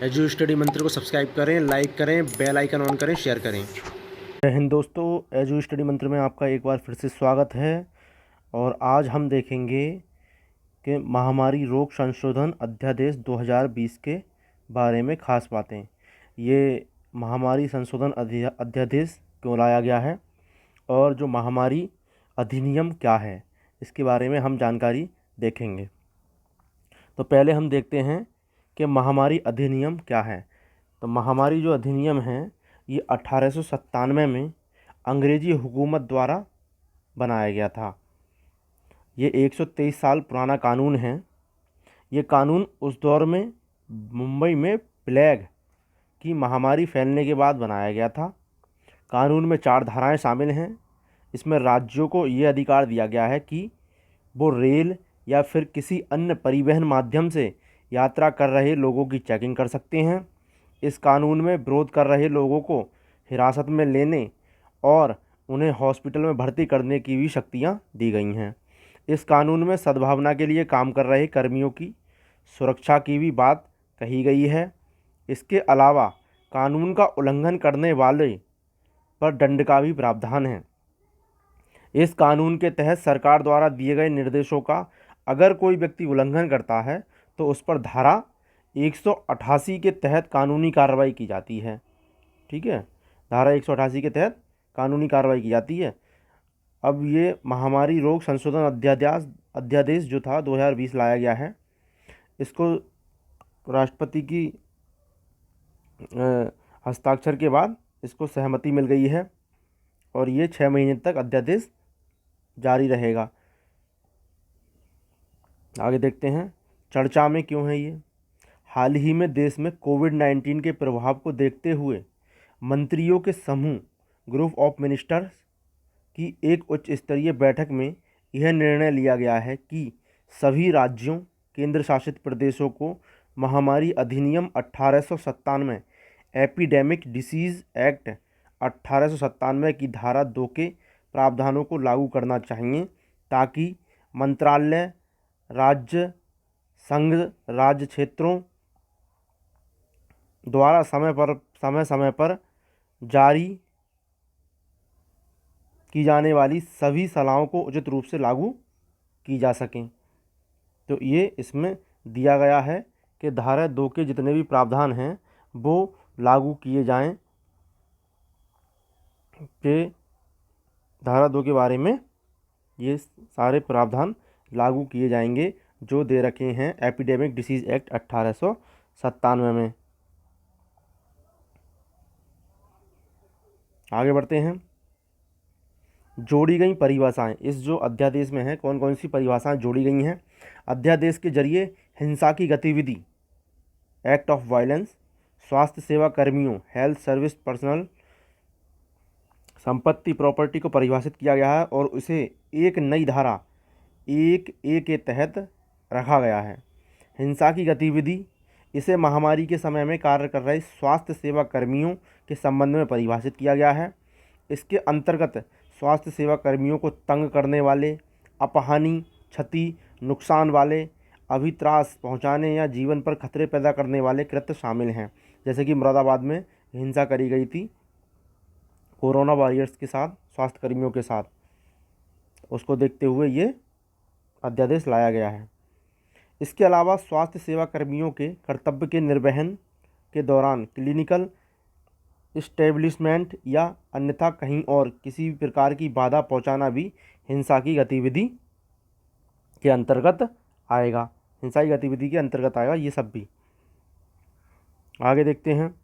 Edu study मंत्र को subscribe करें, लाइक करें, बेल आइकन ऑन करें, शेयर करें। जय हिंद दोस्तों, एजू स्टडी मंत्र में आपका एक बार फिर से स्वागत है। और आज हम देखेंगे कि महामारी रोग संशोधन अध्यादेश 2020 के बारे में खास बातें। ये महामारी संशोधन अध्यादेश क्यों लाया गया है और जो महामारी अधिनियम क्या है, इसके बारे में हम जानकारी देखेंगे। तो पहले हम देखते हैं कि महामारी अधिनियम क्या है। तो महामारी जो अधिनियम है ये 1897 में अंग्रेजी हुकूमत द्वारा बनाया गया था। ये 123 साल पुराना कानून है। ये कानून उस दौर में मुंबई में प्लेग की महामारी फैलने के बाद बनाया गया था। कानून में 4 धाराएं शामिल हैं। इसमें राज्यों को ये अधिकार दिया गया है कि वो रेल या फिर किसी अन्य परिवहन माध्यम से यात्रा कर रहे लोगों की चेकिंग कर सकते हैं। इस कानून में विरोध कर रहे लोगों को हिरासत में लेने और उन्हें हॉस्पिटल में भर्ती करने की भी शक्तियां दी गई हैं। इस कानून में सद्भावना के लिए काम कर रहे कर्मियों की सुरक्षा की भी बात कही गई है। इसके अलावा कानून का उल्लंघन करने वाले पर दंड का भी प्रावधान है। इस कानून के तहत सरकार द्वारा दिए गए निर्देशों का अगर कोई व्यक्ति उल्लंघन करता है तो उस पर धारा 188 के तहत कानूनी कार्रवाई की जाती है। ठीक है, धारा 188 के तहत कानूनी कार्रवाई की जाती है। अब ये महामारी रोग संशोधन अध्यादेश जो था 2020 लाया गया है, इसको राष्ट्रपति की हस्ताक्षर के बाद इसको सहमति मिल गई है और ये 6 महीने तक अध्यादेश जारी रहेगा। आगे देखते हैं चर्चा में क्यों है ये। हाल ही में देश में कोविड-19 के प्रभाव को देखते हुए मंत्रियों के समूह ग्रुप ऑफ मिनिस्टर्स की एक उच्च स्तरीय बैठक में यह निर्णय लिया गया है कि सभी राज्यों केंद्र शासित प्रदेशों को महामारी अधिनियम 1897 एपिडेमिक डिसीज़ एक्ट 1897 की धारा 2 के प्रावधानों को लागू करना चाहिए ताकि मंत्रालय, राज्य, संघ, राज्य क्षेत्रों द्वारा समय समय पर जारी की जाने वाली सभी सलाहों को उचित रूप से लागू की जा सकें। तो ये इसमें दिया गया है कि धारा 2 के जितने भी प्रावधान हैं वो लागू किए जाएं। कि धारा 2 के बारे में ये सारे प्रावधान लागू किए जाएंगे जो दे रखे हैं एपिडेमिक डिसीज़ एक्ट 1897 में। आगे बढ़ते हैं। जोड़ी गई परिभाषाएं इस जो अध्यादेश में है, कौन कौन सी परिभाषाएं जोड़ी गई हैं। अध्यादेश के जरिए हिंसा की गतिविधि एक्ट ऑफ वायलेंस, स्वास्थ्य सेवा कर्मियों हेल्थ सर्विस पर्सनल, संपत्ति प्रॉपर्टी को परिभाषित किया गया है और उसे एक नई धारा 1A के तहत रखा गया है। हिंसा की गतिविधि इसे महामारी के समय में कार्य कर रहे स्वास्थ्य सेवा कर्मियों के संबंध में परिभाषित किया गया है। इसके अंतर्गत स्वास्थ्य सेवा कर्मियों को तंग करने वाले, अपहानि, क्षति, नुकसान वाले, अभित्रास पहुंचाने या जीवन पर खतरे पैदा करने वाले कृत्य शामिल हैं। जैसे कि मुरादाबाद में हिंसा करी गई थी कोरोना वॉरियर्स के साथ, स्वास्थ्य कर्मियों के साथ, उसको देखते हुए ये अध्यादेश लाया गया है। इसके अलावा स्वास्थ्य सेवा कर्मियों के कर्तव्य के निर्वहन के दौरान क्लिनिकल इस्टेब्लिशमेंट या अन्यथा कहीं और किसी भी प्रकार की बाधा पहुंचाना भी हिंसा की गतिविधि के अंतर्गत आएगा। हिंसा की गतिविधि के अंतर्गत आएगा ये सब भी। आगे देखते हैं।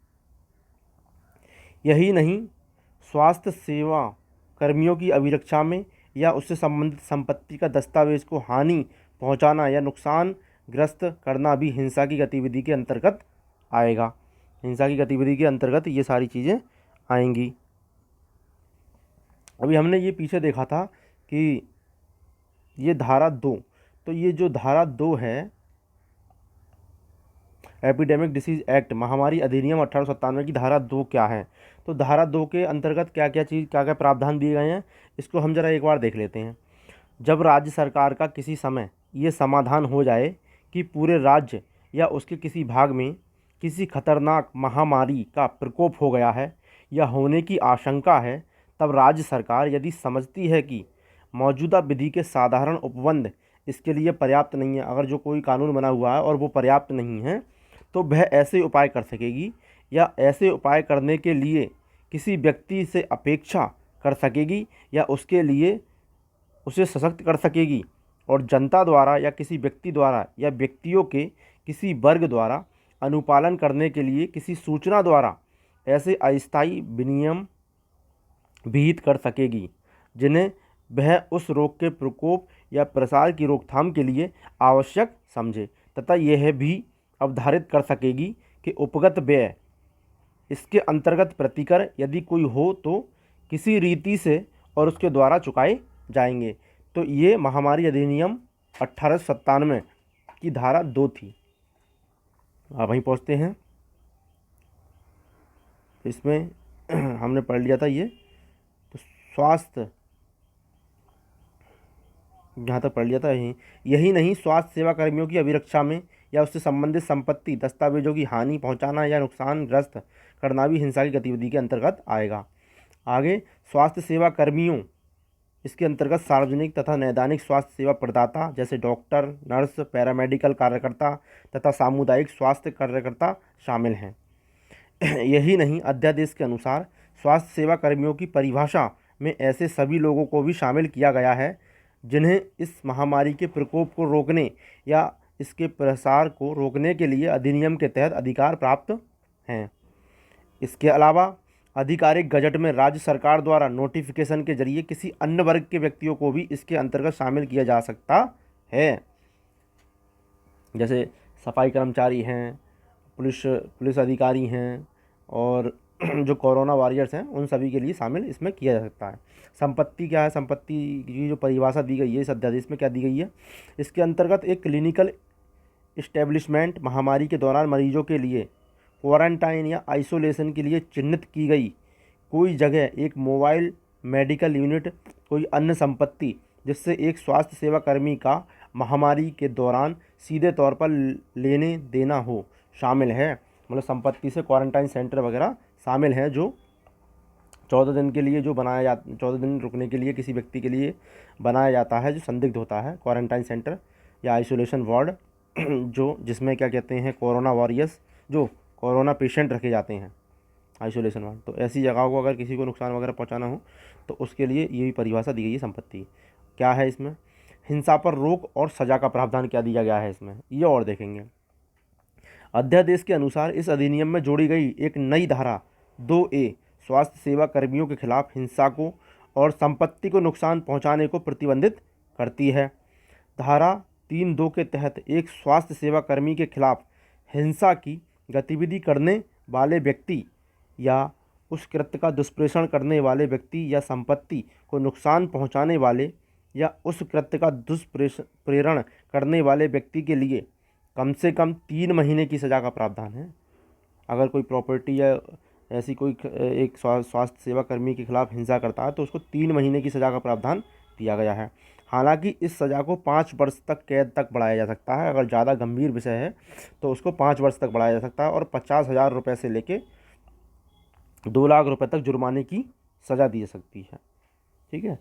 यही नहीं, स्वास्थ्य सेवा कर्मियों की अभिरक्षा में या उससे संबंधित संपत्ति का दस्तावेज को हानि पहुंचाना या नुकसान ग्रस्त करना भी हिंसा की गतिविधि के अंतर्गत आएगा। हिंसा की गतिविधि के अंतर्गत ये सारी चीज़ें आएंगी। अभी हमने ये पीछे देखा था कि ये धारा 2, तो ये जो धारा 2 है एपिडेमिक डिसीज़ एक्ट महामारी अधिनियम 1897 की धारा 2 क्या है। तो धारा 2 के अंतर्गत क्या क्या प्रावधान दिए गए हैं, इसको हम जरा एक बार देख लेते हैं। जब राज्य सरकार का किसी समय ये समाधान हो जाए कि पूरे राज्य या उसके किसी भाग में किसी खतरनाक महामारी का प्रकोप हो गया है या होने की आशंका है, तब राज्य सरकार यदि समझती है कि मौजूदा विधि के साधारण उपबंध इसके लिए पर्याप्त नहीं है, अगर जो कोई कानून बना हुआ है और वो पर्याप्त नहीं है, तो वह ऐसे उपाय कर सकेगी या ऐसे उपाय करने के लिए किसी व्यक्ति से अपेक्षा कर सकेगी या उसके लिए उसे सशक्त कर सकेगी, और जनता द्वारा या किसी व्यक्ति द्वारा या व्यक्तियों के किसी वर्ग द्वारा अनुपालन करने के लिए किसी सूचना द्वारा ऐसे अस्थायी विनियम विहित कर सकेगी, जिन्हें वह उस रोग के प्रकोप या प्रसार की रोकथाम के लिए आवश्यक समझे, तथा यह भी अवधारित कर सकेगी कि उपगत व्यय इसके अंतर्गत प्रतिकर यदि कोई हो तो किसी रीति से और उसके द्वारा चुकाए जाएंगे। तो ये महामारी अधिनियम 1897 की धारा 2 थी। अब वहीं पहुँचते हैं। इसमें हमने पढ़ लिया था ये, तो स्वास्थ्य जहाँ तक पढ़ लिया था यही नहीं, स्वास्थ्य सेवा कर्मियों की अभिरक्षा में या उससे संबंधित संपत्ति दस्तावेजों की हानि पहुंचाना या नुकसानग्रस्त करना भी हिंसा की गतिविधि के अंतर्गत आएगा। आगे, स्वास्थ्य सेवा कर्मियों, इसके अंतर्गत सार्वजनिक तथा नैदानिक स्वास्थ्य सेवा प्रदाता जैसे डॉक्टर, नर्स, पैरामेडिकल कार्यकर्ता तथा सामुदायिक स्वास्थ्य कार्यकर्ता शामिल हैं। यही नहीं, अध्यादेश के अनुसार स्वास्थ्य सेवा कर्मियों की परिभाषा में ऐसे सभी लोगों को भी शामिल किया गया है जिन्हें इस महामारी के प्रकोप को रोकने या इसके प्रसार को रोकने के लिए अधिनियम के तहत अधिकार प्राप्त हैं। इसके अलावा आधिकारिक गजट में राज्य सरकार द्वारा नोटिफिकेशन के जरिए किसी अन्य वर्ग के व्यक्तियों को भी इसके अंतर्गत शामिल किया जा सकता है, जैसे सफाई कर्मचारी हैं, पुलिस अधिकारी हैं, और जो कोरोना वॉरियर्स हैं उन सभी के लिए शामिल इसमें किया जा सकता है। संपत्ति क्या है? संपत्ति की जो परिभाषा दी गई है इस अध्यादेश में क्या दी गई है? इसके अंतर्गत एक क्लिनिकल इस्टेब्लिशमेंट महामारी के दौरान मरीजों के लिए क्वारंटाइन या आइसोलेशन के लिए चिन्हित की गई कोई जगह, एक मोबाइल मेडिकल यूनिट, कोई अन्य संपत्ति जिससे एक स्वास्थ्य सेवा कर्मी का महामारी के दौरान सीधे तौर पर लेने देना हो शामिल है। मतलब संपत्ति से क्वारंटाइन सेंटर वगैरह शामिल हैं जो 14 दिन के लिए जो बनाया जाता, 14 दिन रुकने के लिए किसी व्यक्ति के लिए बनाया जाता है जो संदिग्ध होता है, क्वारंटाइन सेंटर या आइसोलेशन वार्ड, जो जिसमें क्या कहते हैं कोरोना वॉरियर्स, जो कोरोना पेशेंट रखे जाते हैं, आइसोलेशन वार्ड। तो ऐसी जगहों को अगर किसी को नुकसान वगैरह पहुंचाना हो तो उसके लिए ये भी परिभाषा दी गई है। संपत्ति क्या है इसमें? हिंसा पर रोक और सज़ा का प्रावधान क्या दिया गया है इसमें, ये और देखेंगे। अध्यादेश के अनुसार इस अधिनियम में जोड़ी गई एक नई धारा 2A स्वास्थ्य सेवा कर्मियों के खिलाफ हिंसा को और संपत्ति को नुकसान पहुंचाने को प्रतिबंधित करती है। धारा 3(2) के तहत एक स्वास्थ्य सेवा कर्मी के खिलाफ हिंसा की गतिविधि करने वाले व्यक्ति या उस कृत्य का दुष्प्रेषण करने वाले व्यक्ति या संपत्ति को नुकसान पहुंचाने वाले या उस कृत्य का दुष्प्रेरण करने वाले व्यक्ति के लिए कम से कम 3 महीने की सज़ा का प्रावधान है। अगर कोई प्रॉपर्टी या ऐसी कोई एक स्वास्थ्य सेवा कर्मी के खिलाफ हिंसा करता है तो उसको 3 महीने की सज़ा का प्रावधान दिया गया है। हालांकि इस सज़ा को 5 वर्ष तक कैद तक बढ़ाया जा सकता है। अगर ज़्यादा गंभीर विषय है तो उसको 5 वर्ष तक बढ़ाया जा सकता है, और 50,000 रुपये से लेके 2 लाख रुपये तक जुर्माने की सज़ा दी जा सकती है। ठीक है,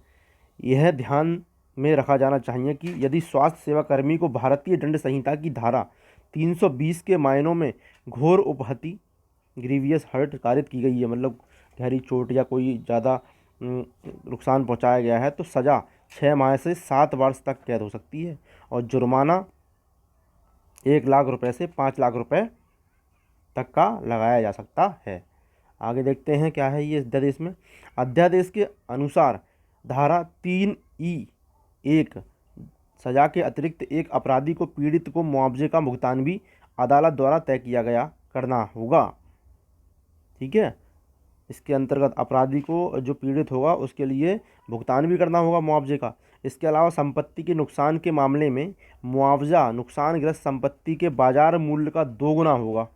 यह ध्यान में रखा जाना चाहिए कि यदि स्वास्थ्य सेवा कर्मी को भारतीय दंड संहिता की धारा 320 के मायनों में घोर उपहति ग्रीवियस हर्ट कारित की गई है, मतलब गहरी चोट या कोई ज़्यादा नुकसान पहुंचाया गया है, तो सज़ा 6 माह से 7 वर्ष तक कैद हो सकती है, और जुर्माना 1 लाख रुपए से 5 लाख रुपए तक का लगाया जा सकता है। आगे देखते हैं क्या है ये अध्यादेश में। अध्यादेश के अनुसार धारा 3E(1) सज़ा के अतिरिक्त एक अपराधी को पीड़ित को मुआवजे का भुगतान भी अदालत द्वारा तय किया गया करना होगा। ठीक है, इसके अंतर्गत अपराधी को जो पीड़ित होगा उसके लिए भुगतान भी करना होगा मुआवजे का। इसके अलावा संपत्ति के नुकसान के मामले में मुआवजा नुकसानग्रस्त संपत्ति के बाजार मूल्य का 2 गुना होगा।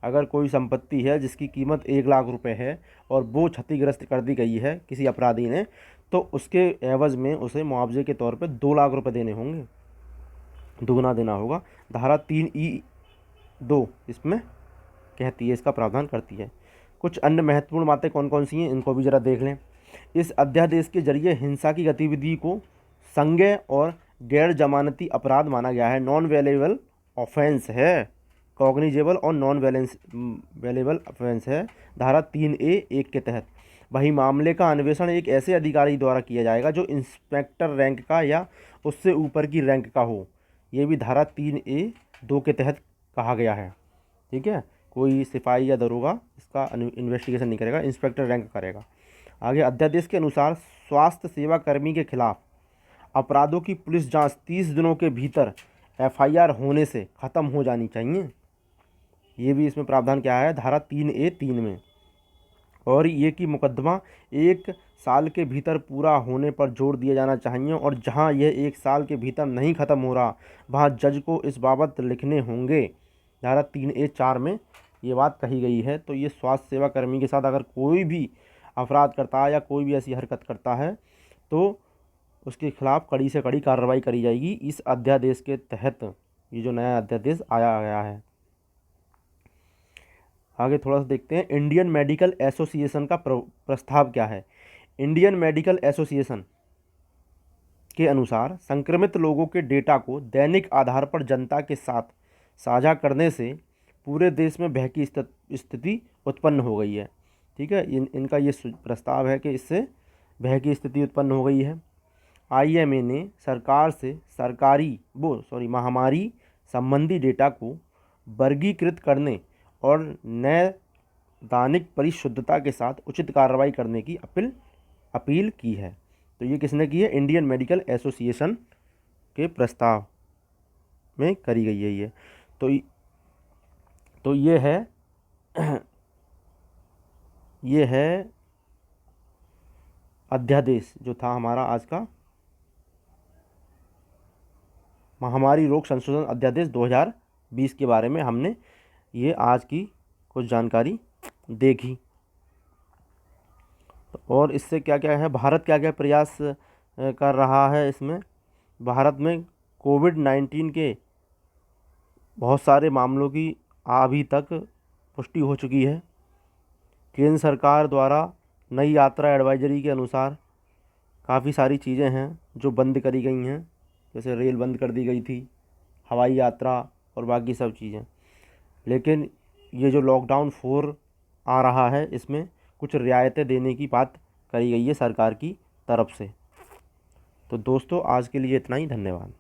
अगर कोई संपत्ति है जिसकी कीमत 1 लाख रुपए है और वो क्षतिग्रस्त कर दी गई है किसी अपराधी ने, तो उसके एवज में उसे मुआवजे के तौर पे 2 लाख रुपए देने होंगे, दुगना देना होगा। धारा 3E(2) इसमें कहती है, इसका प्रावधान करती है। कुछ अन्य महत्वपूर्ण बातें कौन कौन सी हैं, इनको भी ज़रा देख लें। इस अध्यादेश के जरिए हिंसा की गतिविधि को संज्ञेय और गैर जमानती अपराध माना गया है। नॉन वेलेबल ऑफेंस है, कॉग्निजेबल और नॉन वेलेबल ऑफेंस है धारा 3A(1) के तहत। वही मामले का अन्वेषण एक ऐसे अधिकारी द्वारा किया जाएगा जो इंस्पेक्टर रैंक का या उससे ऊपर की रैंक का हो। ये भी धारा 3A(2) के तहत कहा गया है। ठीक है, कोई सिपाही या दरोगा इसका इन्वेस्टिगेशन नहीं करेगा, इंस्पेक्टर रैंक करेगा। आगे, अध्यादेश के अनुसार स्वास्थ्य सेवा कर्मी के खिलाफ अपराधों की पुलिस जांच 30 दिनों के भीतर FIR होने से ख़त्म हो जानी चाहिए। ये भी इसमें प्रावधान क्या है, धारा 3A(3) में। और ये कि मुकदमा 1 साल के भीतर पूरा होने पर जोर दिया जाना चाहिए, और जहां यह 1 साल के भीतर नहीं ख़त्म हो रहा वहां जज को इस बाबत लिखने होंगे। धारा 3A(4) में ये बात कही गई है। तो ये स्वास्थ्य सेवा कर्मी के साथ अगर कोई भी अपराध करता है या कोई भी ऐसी हरकत करता है तो उसके खिलाफ कड़ी से कड़ी कार्रवाई करी जाएगी इस अध्यादेश के तहत। ये जो नया अध्यादेश आया गया है। आगे थोड़ा सा देखते हैं, इंडियन मेडिकल एसोसिएशन का प्रस्ताव क्या है। इंडियन मेडिकल एसोसिएशन के अनुसार संक्रमित लोगों के डेटा को दैनिक आधार पर जनता के साथ साझा करने से पूरे देश में भय की स्थिति उत्पन्न हो गई है। ठीक है, इनका ये प्रस्ताव है कि इससे भय की स्थिति उत्पन्न हो गई है। IMA ने सरकार से महामारी संबंधी डेटा को वर्गीकृत करने और नैदानिक परिशुद्धता के साथ उचित कार्रवाई करने की अपील की है। तो ये किसने की है, इंडियन मेडिकल एसोसिएशन के प्रस्ताव में करी गई है ये। तो ये है अध्यादेश जो था हमारा आज का महामारी रोग संशोधन अध्यादेश 2020 के बारे में हमने ये आज की कुछ जानकारी देखी। और इससे क्या क्या है, भारत क्या क्या प्रयास कर रहा है इसमें। भारत में कोविड-19 के बहुत सारे मामलों की अभी तक पुष्टि हो चुकी है। केंद्र सरकार द्वारा नई यात्रा एडवाइजरी के अनुसार काफ़ी सारी चीज़ें हैं जो बंद करी गई हैं, जैसे रेल बंद कर दी गई थी, हवाई यात्रा और बाकी सब चीज़ें। लेकिन ये जो लॉकडाउन 4 आ रहा है इसमें कुछ रियायतें देने की बात करी गई है सरकार की तरफ से। तो दोस्तों आज के लिए इतना ही, धन्यवाद।